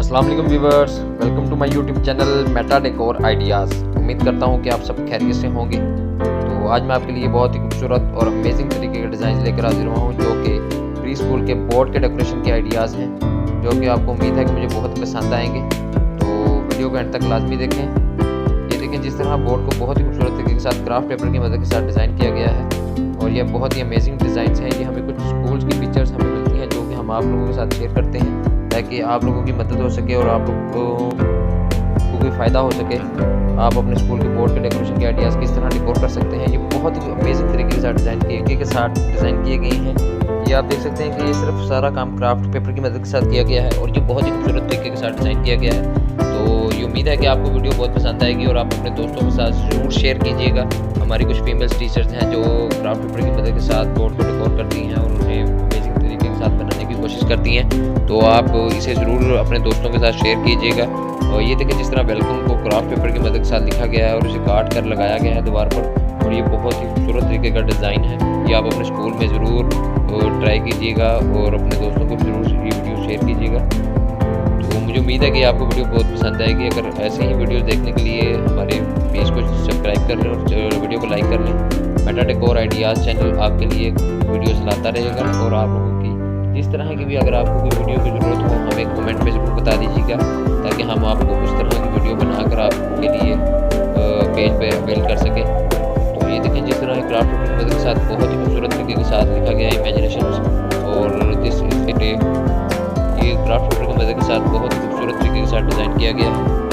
अस्सलाम वालेकुम viewers, welcome to my YouTube channel meta decor ideas. उम्मीद करता हूँ कि आप सब खैरियत से होंगे। तो आज मैं आपके लिए बहुत ही खूबसूरत और अमेजिंग तरीके के डिज़ाइन लेकर हाजिर हुआ हूँ, जो कि प्री स्कूल के बोर्ड के डेकोरेशन के आइडियाज़ हैं, जो कि आपको उम्मीद है कि मुझे बहुत पसंद आएंगे। तो वीडियो को एंड तक लाजमी देखें। ये देखें जिस तरह बोर्ड को बहुत ही खूबसूरत तरीके के साथ क्राफ्ट पेपर की मदद के साथ डिज़ाइन किया गया है, और ये बहुत ही अमेजिंग डिज़ाइन हैं। ये हमें कुछ स्कूल्स की पिक्चर्स हमें मिलती हैं, जो कि हम आप लोगों के साथ शेयर करते हैं ताकि आप लोगों की मदद हो सके और आप लोगों को कोई फ़ायदा हो सके। आप अपने स्कूल के बोर्ड के डेकोरेशन के आइडियाज़ किस तरह डेकोर कर सकते हैं। ये बहुत ही अमेजिंग तरीके के साथ डिज़ाइन किए गए हैं। ये आप देख सकते हैं कि ये सिर्फ सारा काम क्राफ्ट पेपर की मदद के साथ किया गया है, और ये बहुत ही खूबसूरत तरीके के साथ डिज़ाइन किया गया है। तो ये उम्मीद है कि आपको वीडियो बहुत पसंद आएगी और आप अपने दोस्तों के साथ ज़रूर शेयर कीजिएगा। हमारी कुछ फीमेल्स टीचर्स हैं जो क्राफ्ट पेपर की मदद के साथ बोर्ड को डेकोर करती हैं और उन्हें अमेजिंग तरीके के साथ बनाने की कोशिश करती हैं। तो आप इसे ज़रूर अपने दोस्तों के साथ शेयर कीजिएगा। और ये देखें जिस तरह वेलकम को क्राफ्ट पेपर की मदद के साथ लिखा गया है और उसे काट कर लगाया गया है दीवार पर, और ये बहुत ही खूबसूरत तरीके का डिज़ाइन है। ये आप अपने स्कूल में ज़रूर ट्राई कीजिएगा और अपने दोस्तों को ज़रूर ये वीडियो शेयर कीजिएगा। तो मुझे उम्मीद है कि आपको वीडियो बहुत पसंद आएगी। अगर ऐसे ही वीडियो देखने के लिए हमारे पेज को सब्सक्राइब कर लें और वीडियो को लाइक कर लें। मेटा डेकोर आइडियाज़ चैनल आपके लिए वीडियोस लाता रहेगा, और आप लोगों की जिस तरह की भी अगर आपको कोई वीडियो की ज़रूरत हो हमें कमेंट में ज़रूर बता दीजिएगा, ताकि हम आपको उस तरह की वीडियो बनाकर आपके लिए पेज पे अवेल कर सकें। तो ये देखें जिस तरह क्राफ्ट पेपर की मदद के साथ बहुत ही खूबसूरत तरीके के साथ लिखा गया है इमेजिनेशन, और दिस इज द डे। ये क्राफ्ट पेपर की मदद के साथ बहुत ही खूबसूरत तरीके के साथ डिज़ाइन किया गया है।